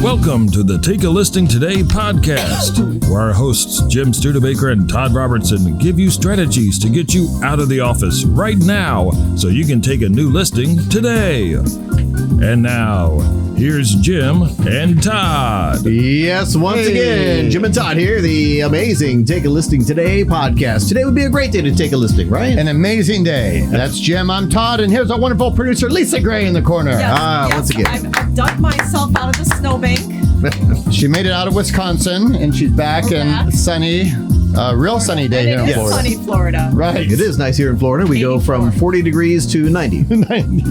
Welcome to the Take a Listing Today podcast, where our hosts Jim Studebaker and Todd Robertson give you strategies to get you out of the office right now so you can take a new listing today. And now, here's Jim and Todd. Yes, once again, Jim and Todd here, the amazing Take a Listing Today podcast. Today would be a great day to take a listing, right? An amazing day. That's Jim, I'm Todd, and here's our wonderful producer, Lisa Gray, in the corner. Yes, Once again. I've dug myself out of the snowbank. She made it out of Wisconsin, and she's back in sunny, real sunny day here in It is Florida. sunny Florida. Right. It is nice here in Florida. We go from 40 degrees to 90.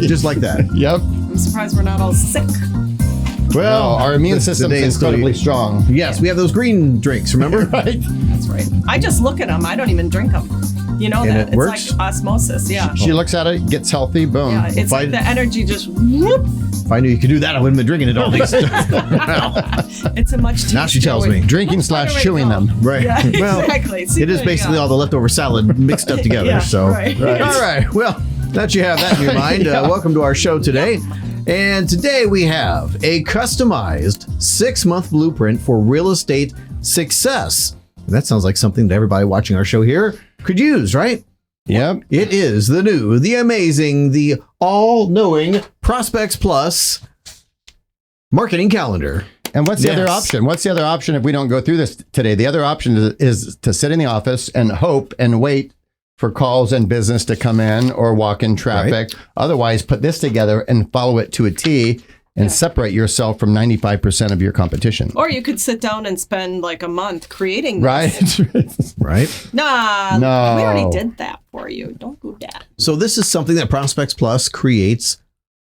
Just like that. Yep. I'm surprised we're not all sick. Well, our immune the system day is is still- incredibly strong. Yes, we have those green drinks, remember? Right. That's right. I just look at them. I don't even drink them. You know And that. it It's works? like osmosis. Yeah. She looks at it, gets healthy, boom. Yeah. It's like the energy just whoop. If I knew you could do that, I wouldn't have been drinking it all these It's a much Now she tells me. Drinking / chewing them. Right. Yeah, Well, exactly. See, it is there you basically go. all the leftover salad mixed up together. Yeah, so, right. All right. Well, that you have that in your mind. Welcome to our show today. And today we have a customized 6-month blueprint for real estate success. And that sounds like something that everybody watching our show here could use, right? Yep. It is the new, the amazing, the all-knowing Prospects Plus marketing calendar. And what's the other Yes. option? What's the other option if we don't go through this today? The other option is to sit in the office and hope and wait for calls and business to come in or walk in traffic. Right. Otherwise, put this together and follow it to a T and separate yourself from 95% of your competition. Or you could sit down and spend like a month creating this. Right? Right? Nah, No. we already did that for you. Don't do that. So this is something that Prospects Plus creates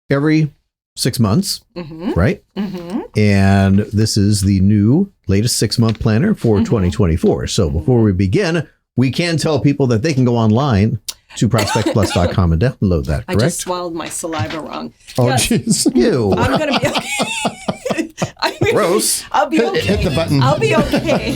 every 6 months, right? Mm-hmm. And this is the new latest 6-month planner for 2024. So before we begin, we can tell people that they can go online to prospectsplus.com and download that, I correct? just swallowed my saliva wrong. Oh, Yes. jeez. Ew. I'm gonna be okay. I mean, Gross. I'll be okay. Hit the button. I'll be okay.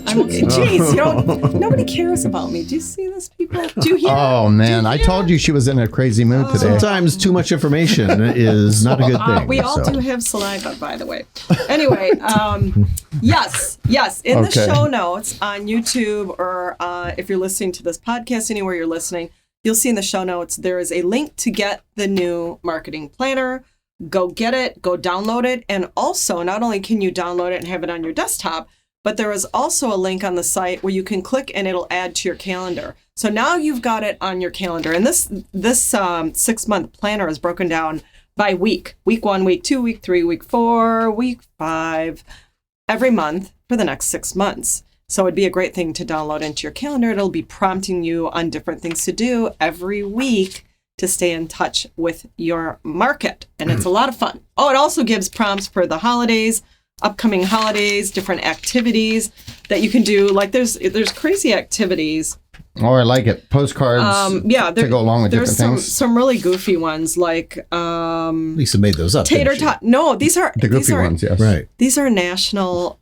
I'm okay. Jeez, you don't. Nobody cares about me. Do you see this, people? Do you hear? Oh, man. I told you she was in a crazy mood today. Sometimes too much information is not a good thing. We all so. do have saliva, by the way. Anyway, yes. In the Okay. show notes on YouTube, or if you're listening to this podcast anywhere you're listening, you'll see in the show notes there is a link to get the new marketing planner. Go get it, go download it. And also, not only can you download it and have it on your desktop, but there is also a link on the site where you can click and it'll add to your calendar. So now you've got it on your calendar. And this 6-month planner is broken down by week. Week 1, week 2, week 3, week 4, week 5, every month for the next 6 months. So it'd be a great thing to download into your calendar. It'll be prompting you on different things to do every week to stay in touch with your market. And it's a lot of fun. Oh, it also gives prompts for the holidays, upcoming holidays, different activities that you can do. Like there's crazy activities. Oh, I like it. Postcards to go along with there's different things. some really goofy ones like Lisa made those up. tater didn't she? tot. No, these are The goofy ones, yes. Right. These are national.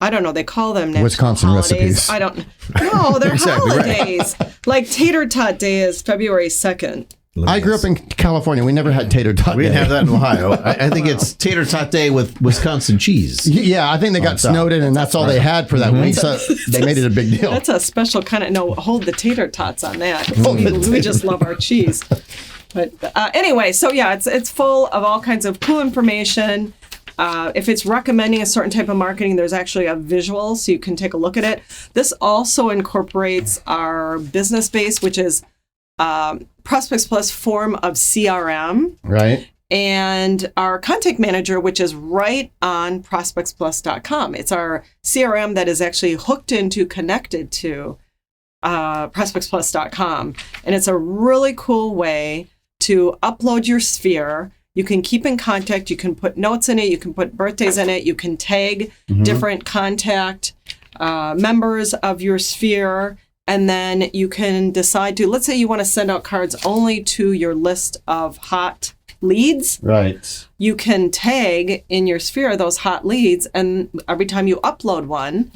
I don't know. They call them national Wisconsin holidays. recipes. I don't. No, they're Exactly right. holidays. Like Tater Tot Day is February 2nd. I grew up in California. We never had tater tot. We didn't day. have that in Ohio. I think it's Tater Tot Day with Wisconsin cheese. Yeah, I think they got top. snowed in, and that's all they had for that week. So they made it a big deal. That's a special kind of. No, hold the tater tots on that. We just love our cheese. But anyway, so yeah, it's full of all kinds of cool information. If it's recommending a certain type of marketing, there's actually a visual, so you can take a look at it. This also incorporates our business base, which is Prospects Plus form of CRM, Right. and our contact manager, which is right on prospectsplus.com. It's our CRM that is actually connected to prospectsplus.com. And it's a really cool way to upload your sphere. You can keep in contact. You can put notes in it. You can put birthdays in it. You can tag different contact members of your sphere. And then you can decide to, let's say you want to send out cards only to your list of hot leads. Right. You can tag in your sphere those hot leads, and every time you upload one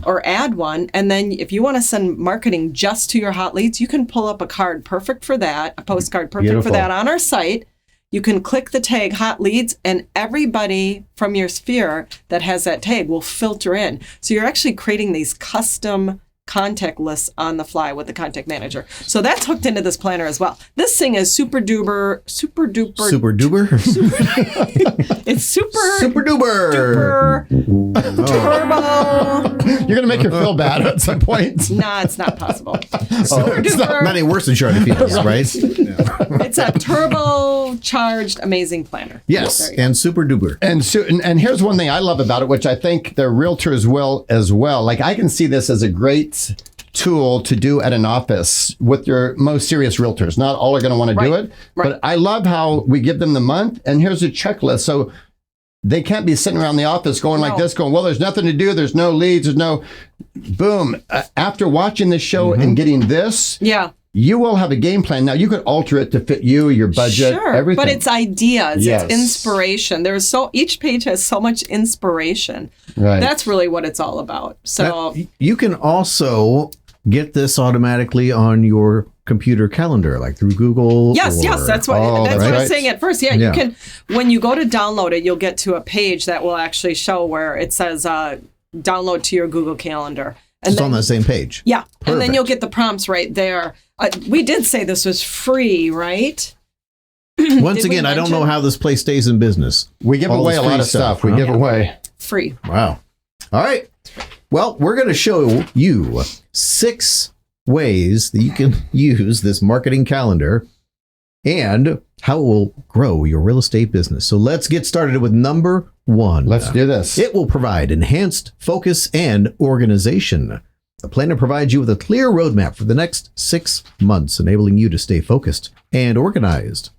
or add one, and then if you want to send marketing just to your hot leads, you can pull up a card perfect for that, a postcard perfect Beautiful. for that on our site. you can click the tag hot leads, and everybody from your sphere that has that tag will filter in. So you're actually creating these custom contact lists on the fly with the contact manager. So that's hooked into this planner as well. This thing is super duper. It's super duper. Turbo. You're going to make her feel bad at some point. Nah, it's not possible. It's not any worse than Charlie Fields, right? It's a turbocharged amazing planner. Yes, and super duper. And here's one thing I love about it, which I think the realtors will as well. Like, I can see this as a great tool to do at an office with your most serious realtors. Not all are going to want to do it, but I love how we give them the month, and here's a checklist. So they can't be sitting around the office going like this, going, well, there's nothing to do. There's no leads. There's no boom. After watching this show and getting this, you will have a game plan. Now, you could alter it to fit you, your budget, everything. But it's ideas, it's inspiration. Each page has so much inspiration. Right. That's really what it's all about. So you can also get this automatically on your computer calendar, like through Google. Yes, that's what what I was saying at first. Yeah, you can. When you go to download it, you'll get to a page that will actually show where it says download to your Google Calendar. And it's on that same page. Yeah, perfect. And then you'll get the prompts right there. We did say this was free, right? Once again, I don't know how this place stays in business. We give away a lot of stuff. We give away. Free. Wow. All right. Well, we're going to show you 6 ways that you can use this marketing calendar and how it will grow your real estate business. So let's get started with number 1. Let's do this. It will provide enhanced focus and organization. The planner provides you with a clear roadmap for the next 6 months, enabling you to stay focused and organized.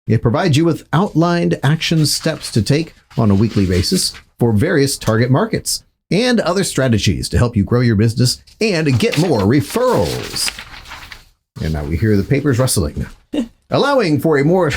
It provides you with outlined action steps to take on a weekly basis for various target markets and other strategies to help you grow your business and get more referrals. And now we hear the papers rustling, allowing for a more...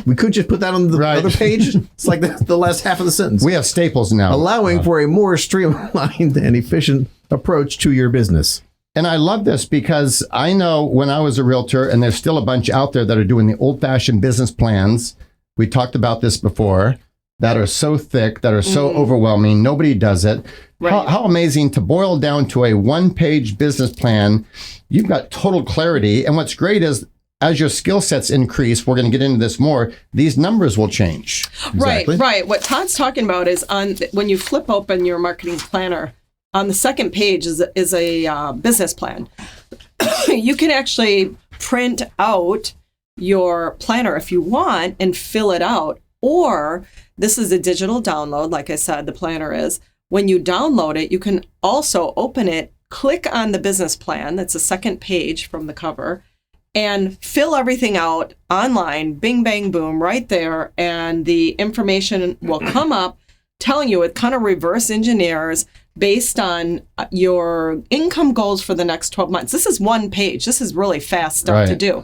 We could just put that on the other page. It's like the last half of the sentence. We have staples now. Allowing for a more streamlined and efficient approach to your business. And I love this because I know when I was a realtor, and there's still a bunch out there that are doing the old-fashioned business plans. We talked about this before, that are so thick, that are so overwhelming. Nobody does it. Right. How amazing to boil down to a one-page business plan. You've got total clarity. And what's great is, as your skill sets increase, we're going to get into this more, these numbers will change. Exactly. Right. What Todd's talking about is when you flip open your marketing planner, on the second page is a business plan. You can actually print out your planner if you want and fill it out. Or this is a digital download, like I said, the planner is. When you download it, you can also open it, click on the business plan, that's the second page from the cover, and fill everything out online, bing, bang, boom, right there. And the information will come up telling you, it kind of reverse engineers based on your income goals for the next 12 months. This is one page. This is really fast stuff to do.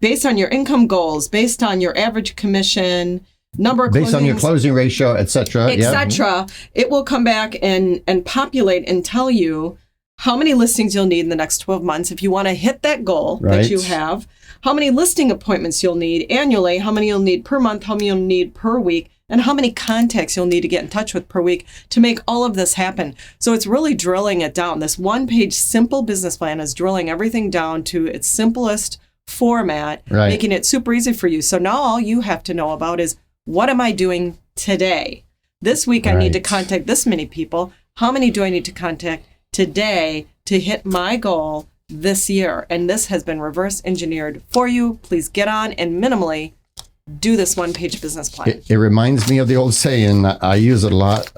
Based on your income goals, based on your average commission, number of based on your closing ratio, et cetera. It will come back and populate and tell you how many listings you'll need in the next 12 months if you want to hit that goal that you have, how many listing appointments you'll need annually, how many you'll need per month, how many you'll need per week, and how many contacts you'll need to get in touch with per week to make all of this happen. So it's really drilling it down. This one-page simple business plan is drilling everything down to its simplest format, making it super easy for you. So now all you have to know about is, what am I doing today? This week I need to contact this many people. How many do I need to contact today to hit my goal this year? And this has been reverse engineered for you. Please get on and minimally do this one-page business plan. It reminds me of the old saying, I use it a lot,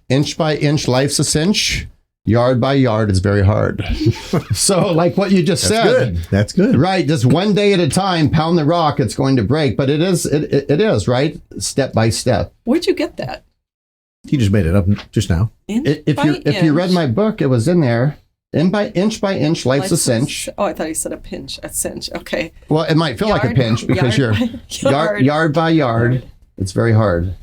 inch by inch, life's a cinch. Yard by yard is very hard. So like what you just said. That's good. Right. Just one day at a time, pound the rock, it's going to break. But it is, right? Step by step. Where'd you get that? You just made it up just now. If you read my book, it was in there. By inch, life's a cinch. Oh, I thought you said a pinch, a cinch. Okay. Well, it might feel like a pinch because you're yard by yard. It's very hard.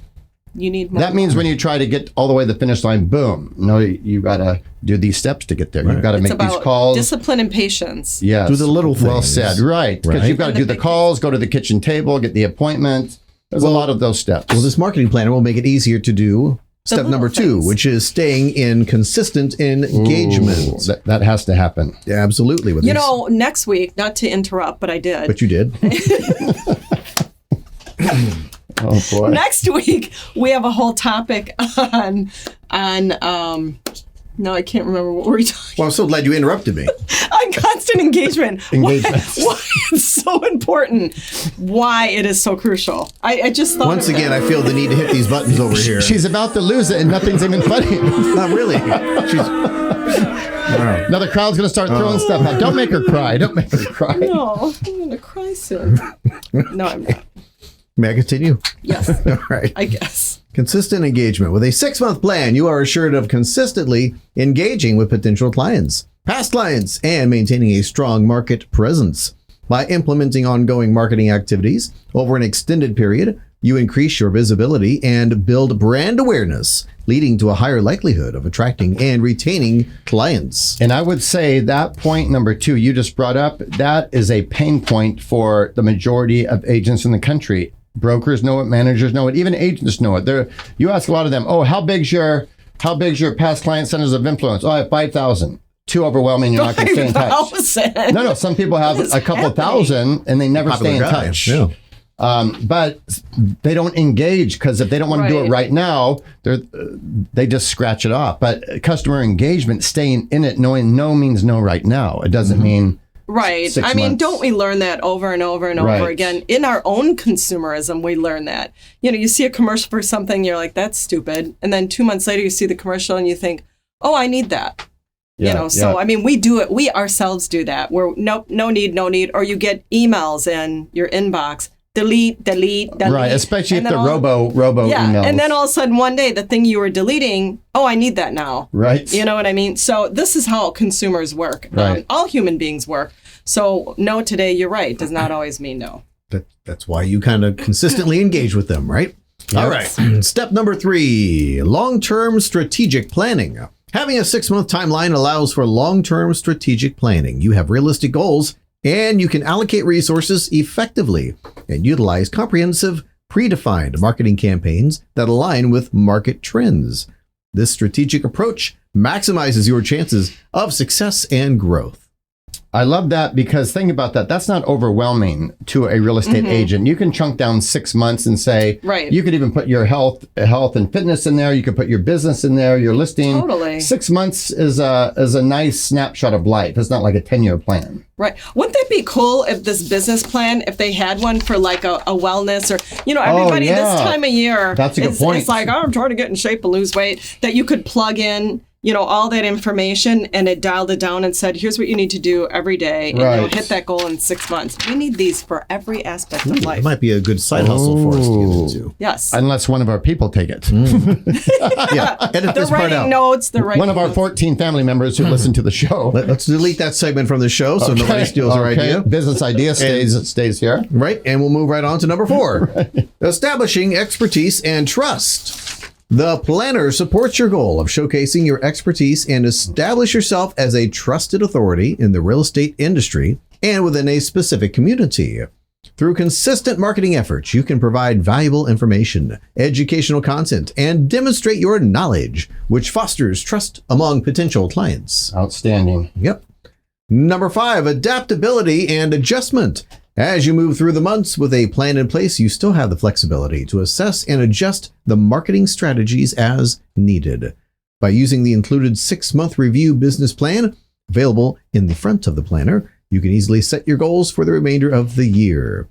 you need more. That means when you try to get all the way to the finish line, boom. No, you got to do these steps to get there. You've got to make these calls. Discipline and patience. Yes. Do the little things. Well said. Right. Because you've got to do the calls, go to the kitchen table, get the appointment. There's a lot of those steps. Well, this marketing planner will make it easier to do step number 2, which is staying in consistent engagement. Ooh, that has to happen. Yeah, absolutely. You know, next week, not to interrupt, but I did. But you did. Oh boy. Next week, we have a whole topic on no, I can't remember what we're talking Well, I'm so glad you interrupted me. on constant engagement. Why it's so important. Why it is so crucial. I just thought Once again, I feel the need to hit these buttons over here. She's about to lose it and nothing's even funny. Not really. Now the crowd's going to start throwing stuff out. Don't make her cry. Don't make her cry. No, I'm going to cry soon. No, I'm not. May I continue? Yes. All right. I guess. Consistent engagement. With a 6-month plan, you are assured of consistently engaging with potential clients, past clients, and maintaining a strong market presence. By implementing ongoing marketing activities over an extended period, you increase your visibility and build brand awareness, leading to a higher likelihood of attracting and retaining clients. And I would say that point number 2 you just brought up, that is a pain point for the majority of agents in the country. Brokers know it, managers know it, even agents know it. You ask a lot of them, oh, how big's your past client centers of influence? Oh, I have 5,000. Too overwhelming, you're not going to stay in touch. No, some people have a couple thousand and they never stay in touch. Yeah. But they don't engage because if they don't want to do it right now, they just scratch it off. But customer engagement, staying in it, knowing no means no right now. It doesn't mean right. I mean, don't we learn that over and over and over again? In our own consumerism, we learn that. You see a commercial for something, you're like, that's stupid. And then 2 months later, you see the commercial and you think, oh, I need that. So I mean, we do it. We ourselves do that. We're no need. Or you get emails in your inbox. Delete. Right, especially if the robo emails. And then all of a sudden one day, the thing you were deleting, oh, I need that now. Right. You know what I mean? So this is how consumers work. Right. All human beings work. So no today, you're right, does not always mean no. That's why you kind of consistently engage with them, right? Yes. All right. Step number 3, long-term strategic planning. Having a 6-month timeline allows for long-term strategic planning. You have realistic goals, and you can allocate resources effectively and utilize comprehensive, predefined marketing campaigns that align with market trends. This strategic approach maximizes your chances of success and growth. I love that because think about that. That's not overwhelming to a real estate agent. You can chunk down 6 months and say, you could even put your health and fitness in there. You could put your business in there, your listing. Totally. 6 months is a nice snapshot of life. It's not like a 10-year plan. Right. Wouldn't that be cool if this business plan, if they had one for like a wellness or, everybody this time of year. That's a good point. It's like, I'm trying to get in shape and lose weight, that you could plug in all that information and it dialed it down and said, here's what you need to do every day. And you'll hit that goal in 6 months. We need these for every aspect of life. It might be a good side hustle for us to get into. Yes. Unless one of our people take it. Edit this part out. Notes. One of our 14 family members who listen to the show. Let's delete that segment from the show so nobody steals our idea. Business idea stays here. Right. And we'll move right on to number 4. Establishing expertise and trust. The planner supports your goal of showcasing your expertise and establish yourself as a trusted authority in the real estate industry and within a specific community. Through consistent marketing efforts, you can provide valuable information, educational content, and demonstrate your knowledge, which fosters trust among potential clients. Outstanding. Yep. Number 5, adaptability and adjustment. As you move through the months with a plan in place, you still have the flexibility to assess and adjust the marketing strategies as needed. By using the included 6-month review business plan available in the front of the planner, you can easily set your goals for the remainder of the year.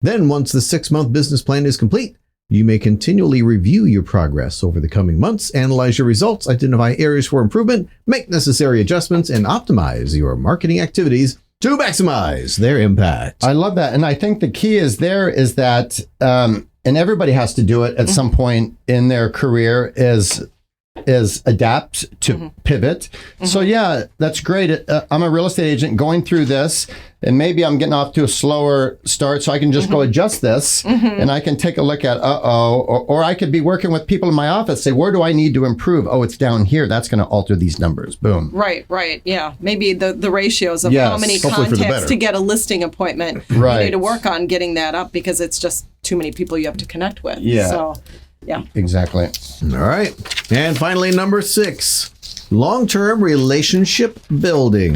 Then, once the 6-month business plan is complete, you may continually review your progress over the coming months, analyze your results, identify areas for improvement, make necessary adjustments, and optimize your marketing activities to maximize their impact. I love that. And I think the key is that, and everybody has to do it at some point in their career, is is adapt to pivot. So yeah, that's great. I'm a real estate agent going through this, and maybe I'm getting off to a slower start, so I can just go adjust this, and I can take a look at, or I could be working with people in my office, say, where do I need to improve? Oh, it's down here. That's going to alter these numbers. Boom. Right. Yeah. Maybe the ratios of Yes, how many hopefully for the contacts better. to get a listing appointment. Right. You need to work on getting that up because it's just too many people you have to connect with. Yeah. So, yeah. Exactly. All right. And finally, number 6, long-term relationship building.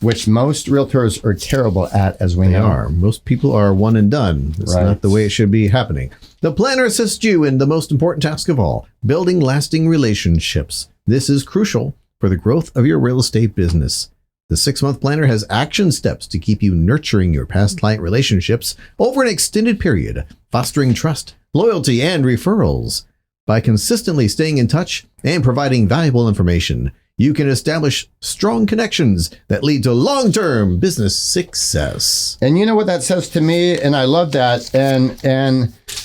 Which most realtors are terrible at, as we They know. are. Most people are one and done. It's Right. not the way it should be happening. The planner assists you in the most important task of all, building lasting relationships. This is crucial for the growth of your real estate business. The 6-month planner has action steps to keep you nurturing your past client relationships over an extended period, fostering trust, loyalty, and referrals. By consistently staying in touch and providing valuable information, you can establish strong connections that lead to long-term business success. And you know what that says to me? And I love that. And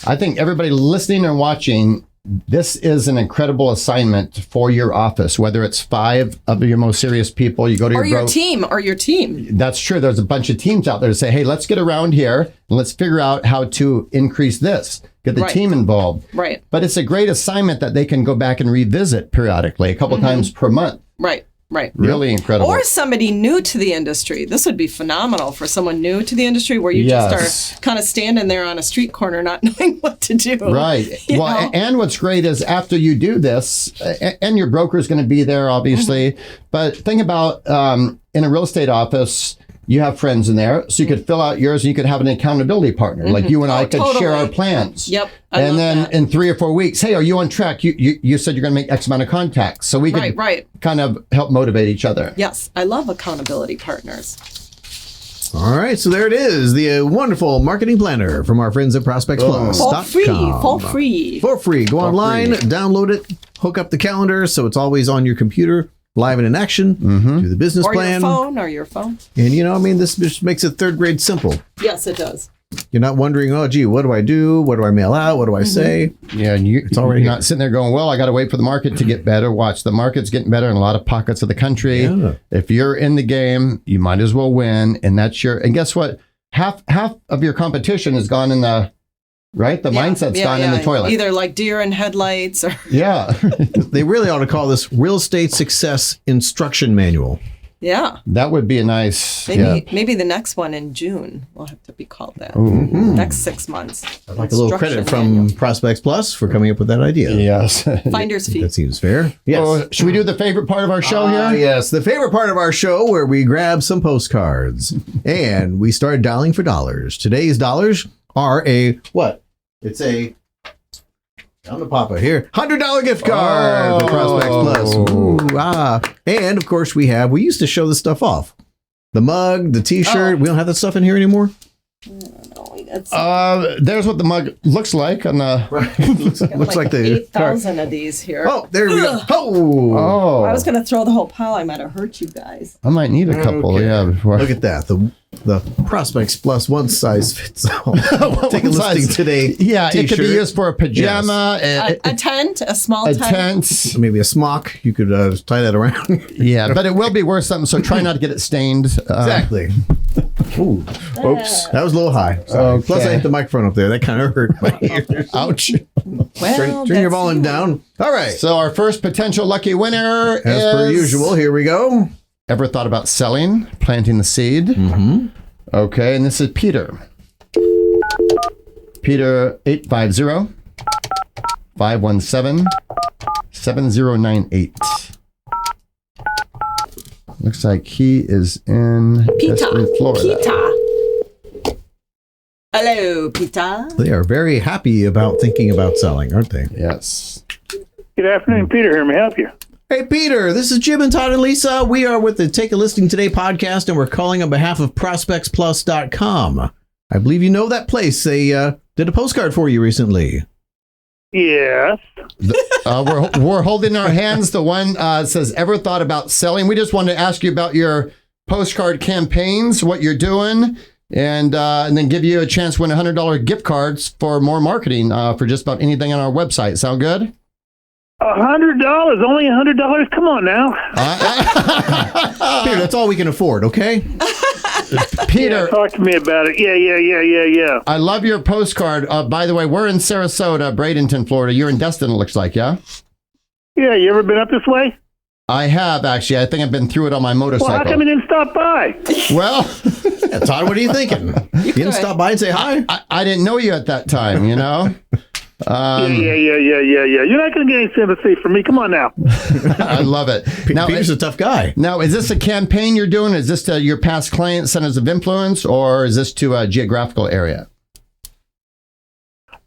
I think everybody listening and watching, this is an incredible assignment for your office, whether it's 5 of your most serious people, you go to Or your your team. That's true. There's a bunch of teams out there to say, hey, let's get around here and let's figure out how to increase this. Get the Right. team involved. Right. But it's a great assignment that they can go back and revisit periodically, a couple times per month. Right. Really incredible. Or somebody new to the industry. This would be phenomenal for someone new to the industry where you Yes. just are kind of standing there on a street corner not knowing what to do. Right. You Well, know? and what's great is after you do this, and your broker is going to be there, obviously. But think about in a real estate office, you have friends in there, so you could fill out yours and you could have an accountability partner. Like you and I could share our plans. Yep. I And love then that. in 3 or 4 weeks, hey, are you on track? You said you're going to make X amount of contacts. So we could Right. kind of help motivate each other. Yes, I love accountability partners. All right, so there it is, the wonderful marketing planner from our friends at ProspectsPLUS. For free. For free. Go online, download it, hook up the calendar so it's always on your computer, live and in action, do the business Or plan. your phone. And you know, I mean, this just makes it 3rd grade simple. Yes, it does. You're not wondering, oh, gee, what do I do? What do I mail out? What do I say? Yeah, and already you're here. not sitting there going, well, I got to wait for the market to get better. Watch, the market's getting better in a lot of pockets of the country. Yeah. If you're in the game, you might as well win. And that's and guess what? Half of your competition has gone in the, right? The mindset's gone in the toilet. Either like deer in headlights or Yeah. They really ought to call this Real Estate Success Instruction Manual. yeah. That would be a nice, Maybe the next one in June will have to be called that. Next 6 months. I'd like a little credit Instruction from manual. Prospects Plus for coming up with that idea. Yes. Finder's fee. That seems fair. Yes. Oh, should we do the favorite part of our show here? Yes, the favorite part of our show where we grab some postcards and we start dialing for dollars. Today's dollars are what? It's a down to Papa here. $100 gift card for Prospects Plus. Ooh, and of course we used to show this stuff off. The mug, the t-shirt. We don't have that stuff in here anymore. There's what the mug looks like on the. Looks like the 8,000 of these here. Oh, there we go. Oh, Oh, I was going to throw the whole pile. I might have hurt you guys. I might need a couple. Okay. Yeah, before. look at that. The Prospects Plus one size fits all. Take a One listing size. today. Yeah, it could be t-shirt. used for a pajama, A tent, a small a tent. tent. Maybe a smock. You could tie that around. Yeah, but it will be worth something. So try not to get it stained. Exactly. Ooh, oops, that was a little high. Sorry. Okay. Plus, I hit the microphone up there. That kind of hurt my ears. Ouch. Well, Turn your that's volume you. down. All right. So our first potential lucky winner As per is- usual, here we go. Ever thought about selling, planting the seed? Mm-hmm. Okay, and this is Peter. Peter 850-517-7098. Looks like he is in Desperate, Florida. Peter. Hello, Peter. They are very happy about thinking about selling, aren't they? Yes. Good afternoon, Peter here. May I help you? Hey, Peter, this is Jim and Todd and Lisa. We are with the Take a Listing Today podcast, and we're calling on behalf of ProspectsPlus.com. I believe you know that place. They did a postcard for you recently. Yes. We're holding our hands. The one says, ever thought about selling? We just wanted to ask you about your postcard campaigns, what you're doing, and then give you a chance to win $100 gift cards for more marketing for just about anything on our website. Sound good? $100, only $100. Come on now. Peter, that's all we can afford, okay? Peter, Talk to me about it. Yeah. I love your postcard. By the way, we're in Sarasota, Bradenton, Florida. You're in Destin, it looks like, yeah? Yeah, you ever been up this way? I have, actually. I think I've been through it on my Well, motorcycle. how come you didn't stop by? Well, Yeah, Todd, what are you thinking? You didn't stop by and say hi? I didn't know you at that time, you know? Yeah. You're not going to get any sympathy from me. Come on now. I love it. Now, Peter's a tough guy. now, is this a campaign you're doing? Is this to your past client centers of influence, or is this to a geographical area?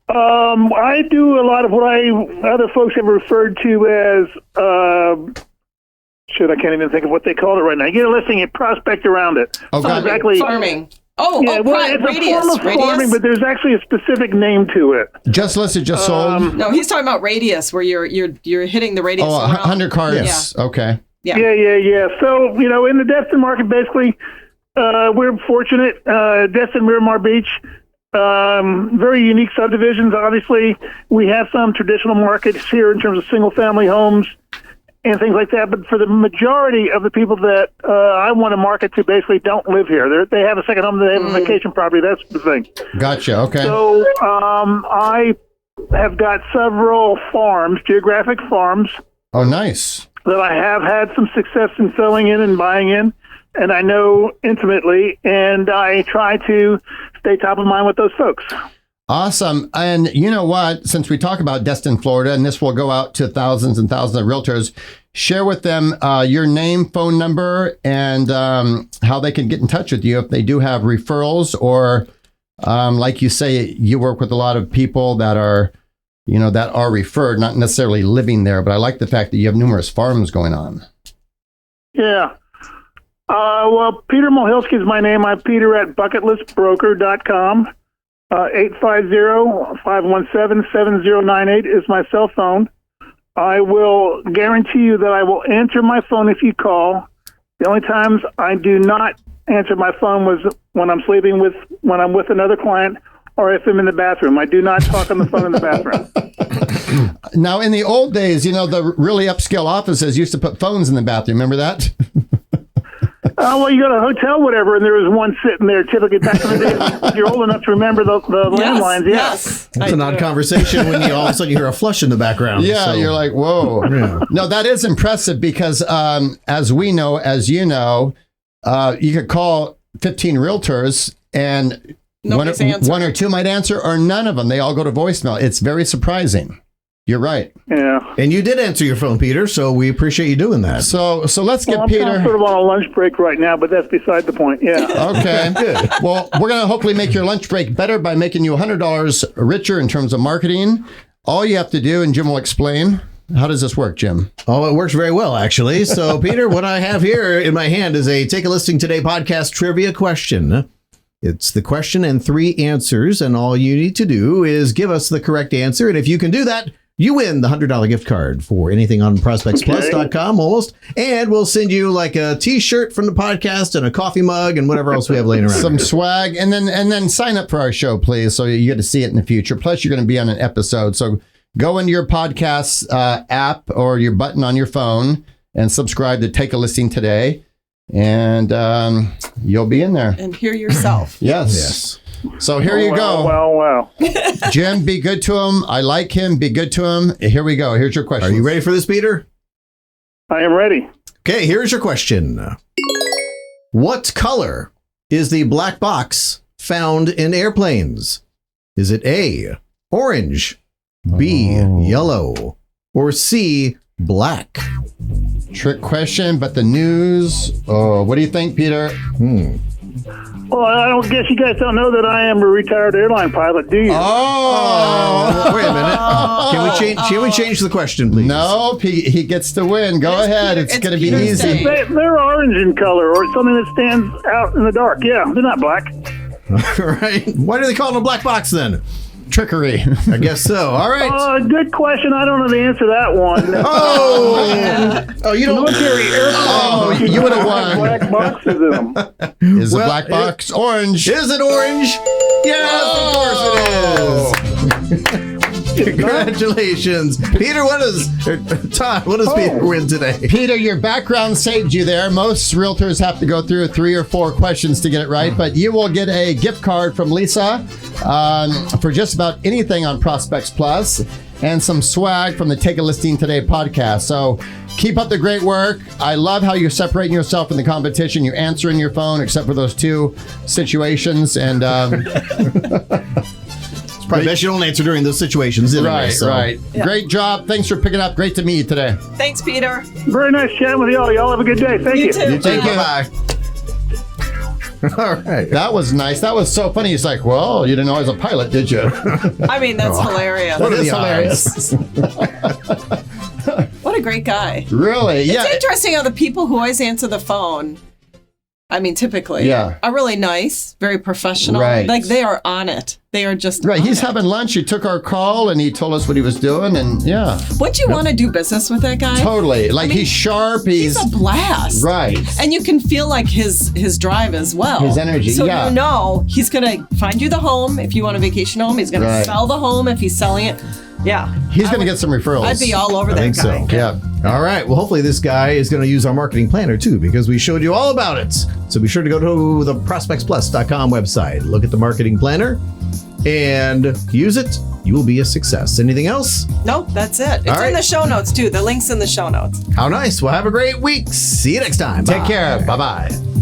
I do a lot of what other folks have referred to as, I can't even think of what they call it right now. You get a listing and prospect around it. Oh, God. Exactly. Farming. Yeah, It's it's radius. a form of farming, but there's actually a specific name to it. Just listed, just sold? No, he's talking about radius, where you're hitting the radius. Oh, around. 100 cards. Okay. Yeah. Yeah. So, in the Destin market, basically, we're fortunate. Destin, Miramar Beach, very unique subdivisions. Obviously, we have some traditional markets here in terms of single-family homes and things like that. But for the majority of the people that I want to market to, basically don't live here. They have a second home. They have a vacation property. That's the thing. Gotcha. Okay. So I have got several farms, geographic farms, Oh, nice. that I have had some success in selling in and buying in, and I know intimately, and I try to stay top of mind with those folks. Awesome. And you know what? Since we talk about Destin, Florida, and this will go out to thousands and thousands of realtors, share with them your name, phone number, and how they can get in touch with you if they do have referrals, or like you say, you work with a lot of people that are, that are referred, not necessarily living there. But I like the fact that you have numerous farms going on. Yeah. Well, Peter Mohilsky is my name. I'm Peter at bucketlistbroker.com. 850-517-7098 is my cell phone. I will guarantee you that I will answer my phone if you call. The only times I do not answer my phone was when I'm sleeping when I'm with another client, or if I'm in the bathroom. I do not talk on the phone in the bathroom. Now, in the old days, the really upscale offices used to put phones in the bathroom. Remember that? Well, you go to a hotel, whatever, and there was one sitting there. Typically, back in the day, you're old enough to remember the landlines. Yes. It's an odd conversation when all of a sudden you hear a flush in the background. Yeah, So- you're like, whoa. Yeah. No, that is impressive because as we know, as you know, you could call 15 realtors and Nobody's answering. one or two might answer, or none of them. They all go to voicemail. It's very surprising. You're right. Yeah. And you did answer your phone, Peter, so we appreciate you doing that. So let's get Well, I'm kind of Peter. sort of on a lunch break right now, but that's beside the point. Yeah. Okay. Good. Well, we're going to hopefully make your lunch break better by making you $100 richer in terms of marketing. All you have to do, and Jim will explain. How does this work, Jim? Oh, it works very well, actually. So, Peter, what I have here in my hand is a Take a Listing Today podcast trivia question. It's the question and 3 answers, and all you need to do is give us the correct answer. And if you can do that, you win the $100 gift card for anything on ProspectsPLUS.com almost. And we'll send you like a t-shirt from the podcast and a coffee mug and whatever else we have laying around. Some here. swag, and then sign up for our show, please, so you get to see it in the future. Plus, you're going to be on an episode. So go into your podcast app or your button on your phone and subscribe to Take a Listing Today, and you'll be in there. And hear yourself. Yes. So here you go. Well. Jim, be good to him. I like him. Be good to him. Here we go. Here's your question. Are you ready for this, Peter? I am ready. Okay, here's your question. What color is the black box found in airplanes? Is it A, orange, B, yellow, or C, black? Trick question, but the news. Oh, what do you think, Peter? Well, I don't guess you guys don't know that I am a retired airline pilot, do you? Oh, Wait a minute. Can we change the question, please? no, he gets to win. Go ahead. Peter- It's it's going to be Peter's easy. day. They're orange in color, or something that stands out in the dark. Yeah, they're not black. All right. Why do they call it a black box then? Trickery. I guess so. All right. Good question. I don't know the answer to that one. You don't. Military airplanes. you would have won. Black boxes in them. Is the Well, black box orange? Is it orange? Yes, of course it is. Congratulations. Peter, Todd, what does Peter win today? Peter, your background saved you there. Most realtors have to go through 3 or 4 questions to get it right, but you will get a gift card from Lisa for just about anything on Prospects Plus and some swag from the Take a Listing Today podcast. So keep up the great work. I love how you're separating yourself from the competition. You're answering your phone except for those 2 situations. And It's probably best you don't answer during those situations anyway. Right. Yeah. Great job. Thanks for picking up. Great to meet you today. Thanks, Peter. Very nice chatting with y'all. Y'all have a good day. Thank you. You too. Thank you. Bye. All right. That was nice. That was so funny. He's like, well, you didn't know I was a pilot, did you? I mean, that's hilarious. That is hilarious. What a great guy. Really? Yeah. It's interesting how the people who always answer the phone, I mean, typically, are really nice, very professional. Right. Like, they are on it. They are just right. on He's it. having lunch. He took our call and he told us what he was doing. And Wouldn't you want to do business with that guy? Totally. Like, he's sharp. He's a blast. Right. And you can feel like his drive as well. His energy, So yeah. you know he's going to find you the home if you want a vacation home. He's going to sell the home if he's selling it. Yeah. He's going to get some referrals. I'd be all over that think guy. so. Yeah. All right. Well, hopefully this guy is going to use our marketing planner too, because we showed you all about it. So be sure to go to the ProspectsPlus.com website, look at the marketing planner, and use it. You will be a success. Anything else? Nope, that's it. It's All right. in the show notes too. The link's in the show notes. How nice. Well, have a great week. See you next time. Take Bye. care. Bye-bye.